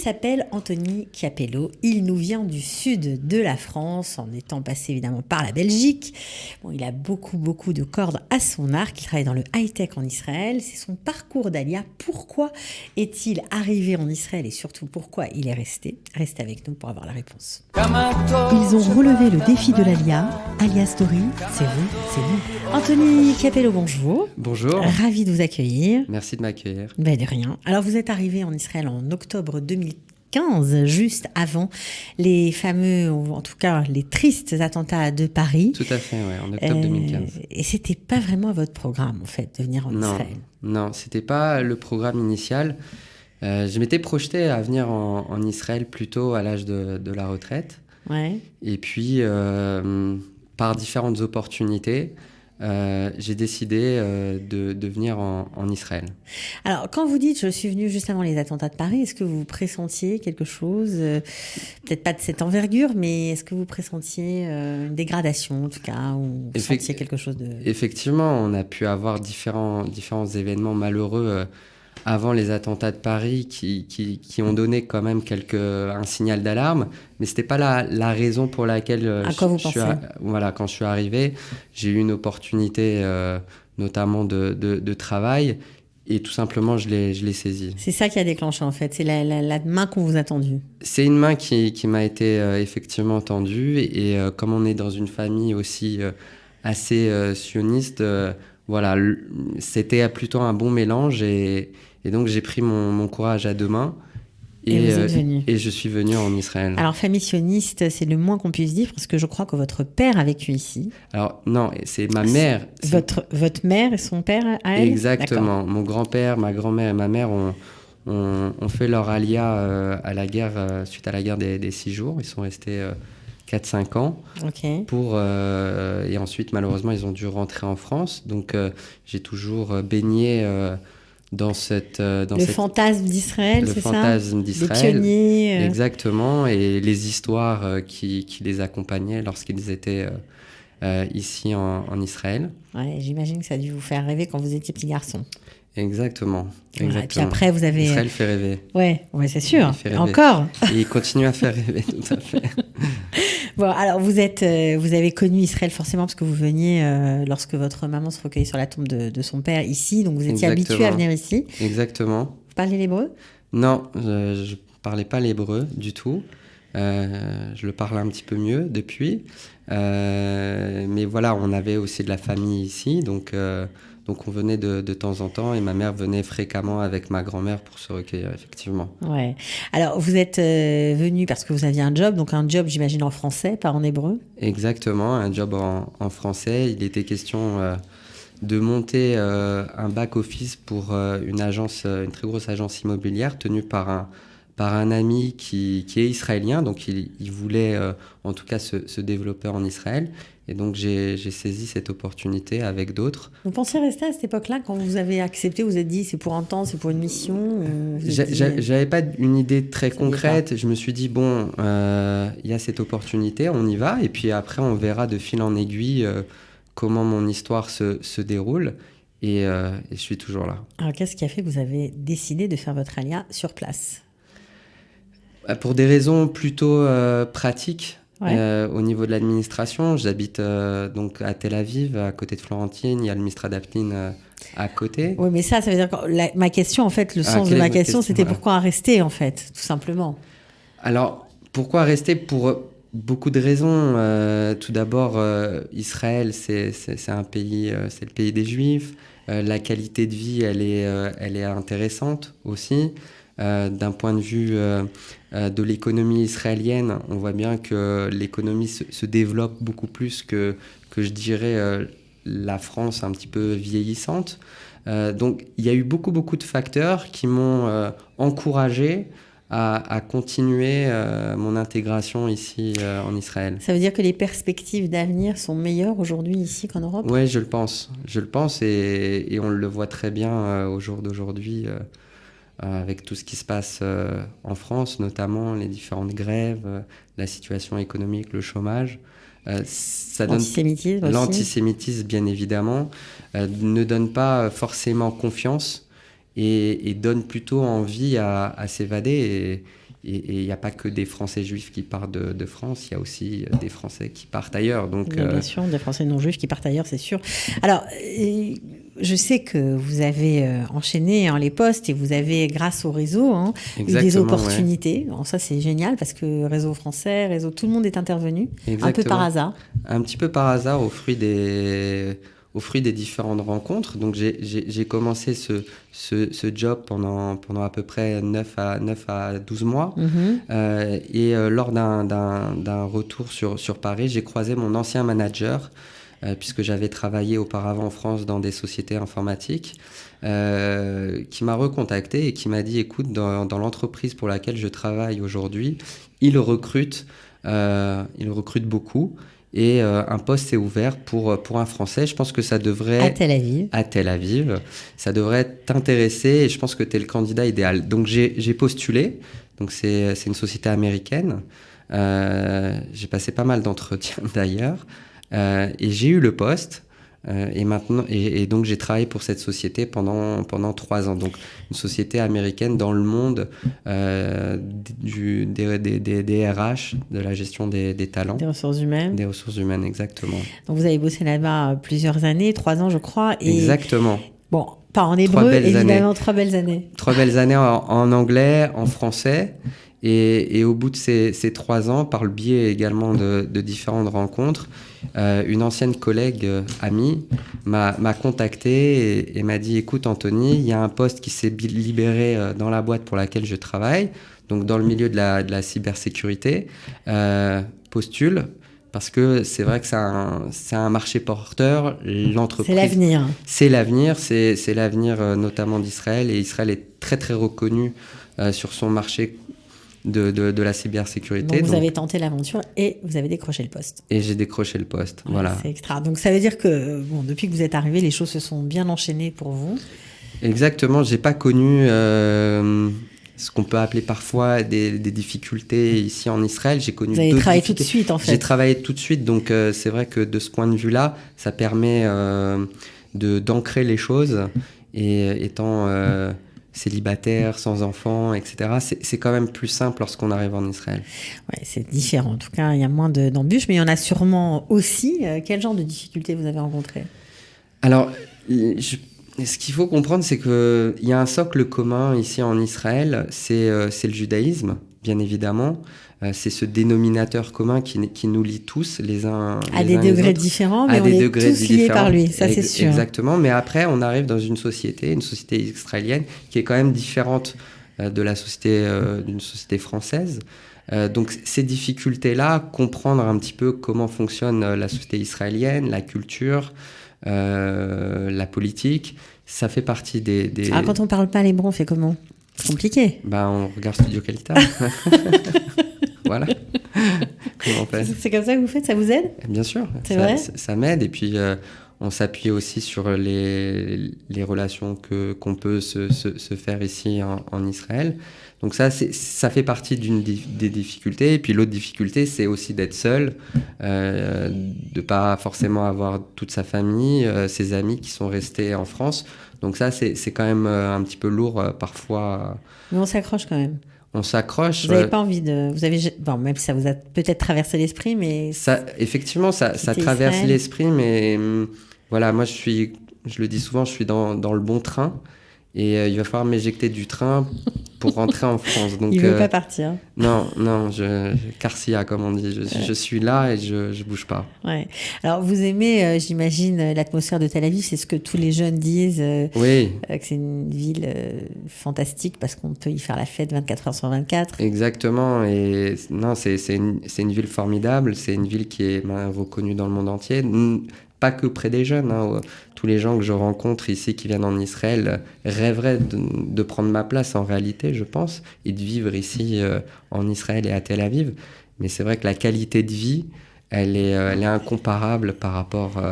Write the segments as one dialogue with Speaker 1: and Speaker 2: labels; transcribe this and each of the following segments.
Speaker 1: s'appelle Anthony Capello. Il nous vient du sud de la France, en étant passé évidemment par la Belgique. Bon, il a beaucoup de cordes à son arc. Il travaille dans le high-tech en Israël. C'est son parcours d'Alia. Pourquoi est-il arrivé en Israël et surtout pourquoi il est resté? Restez avec nous pour avoir la réponse. Ils ont relevé le défi de l'Alia. Alia Story, c'est vous, c'est nous. Anthony Capello, bonjour.
Speaker 2: Bonjour.
Speaker 1: Ravi de vous accueillir.
Speaker 2: Merci de m'accueillir.
Speaker 1: Ben de rien. Alors vous êtes arrivé en Israël en octobre 2015, juste avant les fameux, ou en tout cas les tristes attentats de Paris.
Speaker 2: Tout à fait, ouais, en octobre 2015.
Speaker 1: Et c'était pas vraiment votre programme en fait, de venir en Israël.
Speaker 2: Non, c'était pas le programme initial. Je m'étais projeté à venir en Israël plus tôt à l'âge de la retraite.
Speaker 1: Ouais.
Speaker 2: Et puis, par différentes opportunités, j'ai décidé de venir en Israël.
Speaker 1: Alors, quand vous dites « je suis venu juste avant les attentats de Paris », est-ce que vous pressentiez quelque chose, peut-être pas de cette envergure, mais est-ce que vous pressentiez une dégradation en tout cas, ou vous sentiez quelque chose de...
Speaker 2: Effectivement, on a pu avoir différents événements malheureux avant les attentats de Paris qui ont donné quand même un signal d'alarme, mais c'était pas la raison pour laquelle quand je suis arrivé, j'ai eu une opportunité notamment de travail et tout simplement je l'ai saisie.
Speaker 1: C'est ça qui a déclenché en fait, c'est la main qu'on vous a tendue.
Speaker 2: C'est une main qui m'a été effectivement tendue et comme on est dans une famille aussi assez sioniste, voilà, c'était plutôt un bon mélange et donc j'ai pris mon courage à deux mains
Speaker 1: et vous êtes venu.
Speaker 2: Et je suis venu en Israël.
Speaker 1: Alors famille sioniste, c'est le moins qu'on puisse dire parce que je crois que votre père a vécu ici.
Speaker 2: Alors non, c'est ma mère.
Speaker 1: Votre mère et son père à elle?
Speaker 2: Exactement. D'accord. Mon grand-père, ma grand-mère et ma mère ont fait leur alia à la guerre, suite à la guerre des 6 jours. Ils sont restés 4-5 ans.
Speaker 1: Okay.
Speaker 2: Et ensuite, malheureusement, ils ont dû rentrer en France. Donc, j'ai toujours baigné dans
Speaker 1: fantasme d'Israël, c'est ça?
Speaker 2: Le fantasme d'Israël.
Speaker 1: Les pionniers.
Speaker 2: Exactement. Et les histoires qui les accompagnaient lorsqu'ils étaient ici en Israël.
Speaker 1: Ouais, j'imagine que ça a dû vous faire rêver quand vous étiez petit garçon.
Speaker 2: Exactement.
Speaker 1: Voilà, et puis après, vous avez...
Speaker 2: Israël fait rêver.
Speaker 1: Ouais, c'est sûr. Encore.
Speaker 2: Et il continue à faire rêver, tout à fait.
Speaker 1: Bon, alors vous avez connu Israël forcément parce que vous veniez lorsque votre maman se recueillait sur la tombe de son père ici, donc vous étiez habitué à venir ici.
Speaker 2: Exactement.
Speaker 1: Vous parlez l'hébreu?
Speaker 2: Non, je ne parlais pas l'hébreu du tout. Je le parle un petit peu mieux depuis. Mais voilà, on avait aussi de la famille ici, donc on venait de temps en temps et ma mère venait fréquemment avec ma grand-mère pour se recueillir, effectivement.
Speaker 1: Ouais. Alors, vous êtes venu parce que vous aviez un job, donc un job, j'imagine, en français, pas en hébreu?
Speaker 2: Exactement, un job en français. Il était question de monter un back-office pour une très grosse agence immobilière tenue par un ami qui est israélien, donc il voulait en tout cas se développer en Israël. Et donc j'ai saisi cette opportunité avec d'autres.
Speaker 1: Vous pensiez rester à cette époque-là quand vous avez accepté, vous êtes dit c'est pour un temps, c'est pour une mission?
Speaker 2: J'avais pas une idée très concrète. Je me suis dit bon, il y a cette opportunité, on y va. Et puis après on verra de fil en aiguille comment mon histoire se déroule. Et je suis toujours là.
Speaker 1: Alors qu'est-ce qui a fait que vous avez décidé de faire votre alia sur place?
Speaker 2: Pour des raisons plutôt pratiques.
Speaker 1: Ouais.
Speaker 2: Au niveau de l'administration, j'habite donc à Tel Aviv, à côté de Florentine. Il y a le Mistra d'Aptin à côté.
Speaker 1: Oui, mais ça veut dire que ma question, en fait, le sens de ma question, c'était pourquoi rester, en fait, tout simplement.
Speaker 2: Alors, pourquoi rester? Pour beaucoup de raisons. Tout d'abord, Israël, c'est un pays, c'est le pays des Juifs. La qualité de vie, elle est intéressante aussi. D'un point de vue de l'économie israélienne, on voit bien que l'économie se développe beaucoup plus que je dirais la France un petit peu vieillissante. Donc il y a eu beaucoup de facteurs qui m'ont encouragé à continuer mon intégration ici en Israël.
Speaker 1: Ça veut dire que les perspectives d'avenir sont meilleures aujourd'hui ici qu'en Europe?
Speaker 2: Oui, je le pense et on le voit très bien au jour d'aujourd'hui. Avec tout ce qui se passe en France, notamment les différentes grèves, la situation économique, le chômage.
Speaker 1: L'antisémitisme,
Speaker 2: bien évidemment, ne donne pas forcément confiance. et donne plutôt envie à s'évader. Et il n'y a pas que des Français juifs qui partent de France, il y a aussi des Français qui partent ailleurs. Donc,
Speaker 1: bien sûr, des Français non juifs qui partent ailleurs, c'est sûr. Alors, je sais que vous avez enchaîné les postes et vous avez, grâce au réseau, eu des opportunités. Ouais. Alors ça, c'est génial parce que réseau français, réseau, tout le monde est intervenu. Exactement. Un peu par hasard.
Speaker 2: Un petit peu par hasard, au fruit des différentes rencontres. Donc, j'ai commencé ce job pendant à peu près 9 à 12 mois. Et lors d'un retour sur Paris, j'ai croisé mon ancien manager, puisque j'avais travaillé auparavant en France dans des sociétés informatiques, qui m'a recontacté et qui m'a dit, écoute, dans l'entreprise pour laquelle je travaille aujourd'hui, il recrute beaucoup. Et un poste est ouvert pour un Français. Je pense que ça devrait...
Speaker 1: À
Speaker 2: Tel Aviv. Ça devrait t'intéresser et je pense que tu es le candidat idéal. Donc, j'ai postulé. Donc, c'est une société américaine. J'ai passé pas mal d'entretiens d'ailleurs. Et j'ai eu le poste. Et donc, j'ai travaillé pour cette société pendant 3 ans. Donc, une société américaine dans le monde des RH, de la gestion des talents.
Speaker 1: Des ressources humaines.
Speaker 2: Des ressources humaines, exactement.
Speaker 1: Donc, vous avez bossé là-bas plusieurs années, 3 ans, je crois. Et...
Speaker 2: Exactement.
Speaker 1: Bon, pas en hébreu, évidemment, 3 belles années.
Speaker 2: 3 belles années en anglais, en français. Et au bout de ces 3 ans, par le biais également de différentes rencontres, une ancienne collègue amie m'a contacté et m'a dit « Écoute Anthony, il y a un poste qui s'est libéré dans la boîte pour laquelle je travaille, donc dans le milieu de la cybersécurité, postule ». Parce que c'est vrai que c'est un marché porteur, l'entreprise...
Speaker 1: C'est l'avenir.
Speaker 2: C'est l'avenir notamment d'Israël. Et Israël est très très reconnu sur son marché de la cybersécurité.
Speaker 1: Donc vous avez tenté l'aventure et vous avez décroché le poste.
Speaker 2: Et j'ai décroché le poste, voilà.
Speaker 1: C'est extra. Donc ça veut dire que depuis que vous êtes arrivé, les choses se sont bien enchaînées pour vous.
Speaker 2: Exactement, j'ai pas connu... ce qu'on peut appeler parfois des difficultés ici en Israël. J'ai connu
Speaker 1: Vous avez travaillé tout de suite, en fait.
Speaker 2: J'ai travaillé tout de suite, donc c'est vrai que de ce point de vue-là, ça permet d'ancrer les choses. Et étant célibataire, sans enfants, etc., c'est quand même plus simple lorsqu'on arrive en Israël.
Speaker 1: Ouais, c'est différent. En tout cas, il y a moins d'embûches, mais il y en a sûrement aussi. Quel genre de difficultés vous avez rencontrées ?
Speaker 2: Alors, ce qu'il faut comprendre, c'est qu'il y a un socle commun ici en Israël, c'est le judaïsme, bien évidemment. C'est ce dénominateur commun qui nous lie tous, les uns
Speaker 1: à des degrés différents, mais on est tous liés par lui, ça c'est sûr.
Speaker 2: Exactement, mais après, on arrive dans une société israélienne, qui est quand même différente de la société, d'une société française. Donc ces difficultés-là, comprendre un petit peu comment fonctionne la société israélienne, la culture, la politique, ça fait partie des...
Speaker 1: Ah, quand on parle pas l'hébreu, on fait comment ? C'est compliqué.
Speaker 2: On regarde Studio Kalita. Voilà. Comment on fait ?
Speaker 1: C'est comme ça que vous faites ? Ça vous aide ?
Speaker 2: Bien sûr.
Speaker 1: C'est vrai ?
Speaker 2: Ça m'aide. Et puis, on s'appuie aussi sur les relations qu'on peut se faire ici en Israël. Donc ça fait partie des difficultés. Et puis l'autre difficulté, c'est aussi d'être seul, de pas forcément avoir toute sa famille, ses amis qui sont restés en France. Donc ça, c'est quand même un petit peu lourd parfois.
Speaker 1: Mais on s'accroche quand même.
Speaker 2: On s'accroche.
Speaker 1: Vous n'avez pas envie de... même si ça vous a peut-être traversé l'esprit, mais...
Speaker 2: Effectivement, ça traverse l'esprit, mais voilà, moi, je le dis souvent, je suis dans le bon train. Et il va falloir m'éjecter du train pour rentrer en France. Donc,
Speaker 1: il ne veut pas partir.
Speaker 2: Non, Carcia, comme on dit. Je suis là et je ne bouge pas.
Speaker 1: Ouais. Alors, vous aimez, j'imagine, l'atmosphère de Tel Aviv. C'est ce que tous les jeunes disent.
Speaker 2: Oui.
Speaker 1: Que c'est une ville fantastique parce qu'on peut y faire la fête 24 heures sur 24.
Speaker 2: Exactement. Et non, c'est une ville formidable. C'est une ville qui est reconnue dans le monde entier. Pas que près des jeunes. Tous les gens que je rencontre ici qui viennent en Israël rêveraient de prendre ma place en réalité, je pense, et de vivre ici en Israël et à Tel Aviv. Mais c'est vrai que la qualité de vie, elle est incomparable par rapport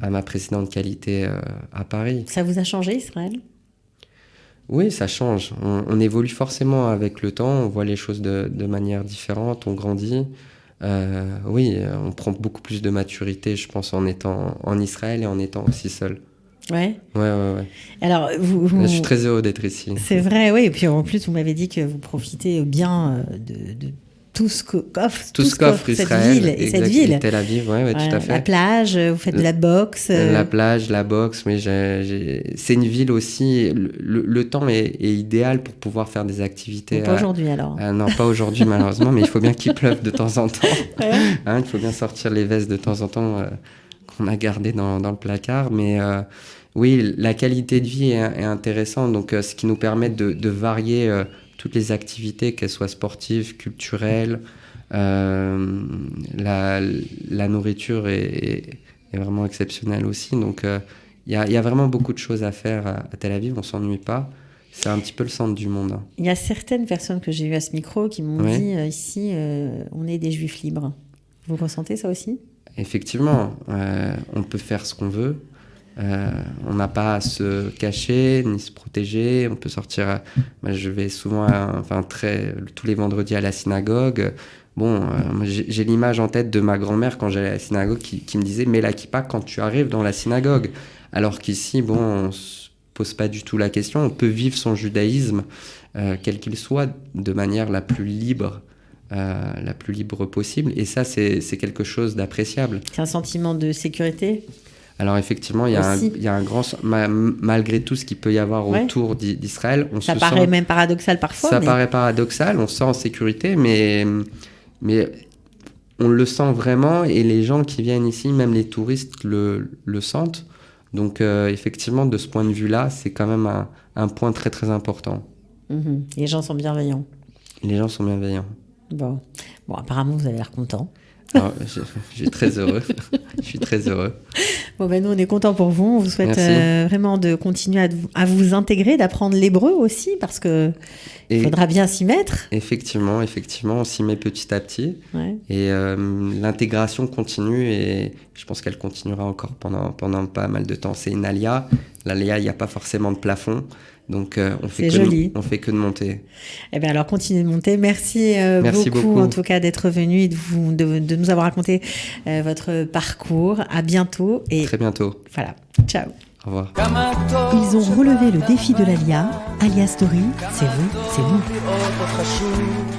Speaker 2: à ma précédente qualité à Paris. Ça
Speaker 1: vous a changé, Israël ?
Speaker 2: Oui, ça change. On évolue forcément avec le temps, on voit les choses de manière différente, on grandit. Oui, on prend beaucoup plus de maturité, je pense, en étant en Israël et en étant aussi seul.
Speaker 1: Ouais.
Speaker 2: Ouais.
Speaker 1: Alors,
Speaker 2: Je suis très heureux d'être ici.
Speaker 1: C'est vrai, oui. Et puis en plus, vous m'avez dit que vous profitez bien de tout ce qu'offre
Speaker 2: Israël,
Speaker 1: cette ville.
Speaker 2: Et Tel Aviv, ouais, tout à fait.
Speaker 1: La plage, vous faites de la boxe.
Speaker 2: La plage, la boxe, oui. C'est une ville aussi. Le temps est idéal pour pouvoir faire des activités.
Speaker 1: Donc pas aujourd'hui alors.
Speaker 2: Non, pas aujourd'hui malheureusement, mais il faut bien qu'il pleuve de temps en temps.
Speaker 1: Ouais.
Speaker 2: Il faut bien sortir les vestes de temps en temps qu'on a gardées dans le placard. Mais oui, la qualité de vie est intéressante. Donc, ce qui nous permet de varier toutes les activités, qu'elles soient sportives, culturelles. La nourriture est vraiment exceptionnelle aussi. Donc, il y a vraiment beaucoup de choses à faire à Tel Aviv. On ne s'ennuie pas. C'est un petit peu le centre du monde.
Speaker 1: Il y a certaines personnes que j'ai eues à ce micro qui m'ont dit ici, on est des juifs libres. Vous ressentez ça aussi ?
Speaker 2: Effectivement, on peut faire ce qu'on veut. On n'a pas à se cacher ni se protéger. On peut sortir. Moi, je vais souvent, tous les vendredis à la synagogue. Bon, j'ai l'image en tête de ma grand-mère quand j'allais à la synagogue qui me disait « Mets la kippa quand tu arrives dans la synagogue ». Alors qu'ici, bon, on ne se pose pas du tout la question. On peut vivre son judaïsme, quel qu'il soit, de manière la plus libre possible. Et ça, c'est quelque chose d'appréciable.
Speaker 1: C'est un sentiment de sécurité ?
Speaker 2: Alors effectivement, il y a un grand... Malgré tout ce qu'il peut y avoir autour d'Israël,
Speaker 1: ça paraît même paradoxal parfois.
Speaker 2: Ça paraît paradoxal, on se sent en sécurité, mais on le sent vraiment, et les gens qui viennent ici, même les touristes, le sentent. Donc effectivement, de ce point de vue-là, c'est quand même un point très très important.
Speaker 1: Mmh. Les gens sont bienveillants.
Speaker 2: Les gens sont bienveillants.
Speaker 1: Bon, apparemment, vous avez l'air content.
Speaker 2: Alors, je suis très heureux. Je suis très heureux.
Speaker 1: Bon, nous, on est contents pour vous. On vous souhaite vraiment de continuer à vous intégrer, d'apprendre l'hébreu aussi, parce que il faudra bien s'y mettre.
Speaker 2: Effectivement, on s'y met petit à petit.
Speaker 1: Ouais.
Speaker 2: Et l'intégration continue, et je pense qu'elle continuera encore pendant pas mal de temps. C'est une alia. L'alia, il n'y a pas forcément de plafond. Donc, on fait que de monter.
Speaker 1: Eh bien, alors, continuez de monter. Merci beaucoup, en tout cas, d'être venu et de nous avoir raconté votre parcours. À bientôt. Et
Speaker 2: très bientôt.
Speaker 1: Voilà. Ciao.
Speaker 2: Au revoir.
Speaker 3: Ils ont relevé le défi de l'Alia. Alia Story, c'est vous, c'est nous.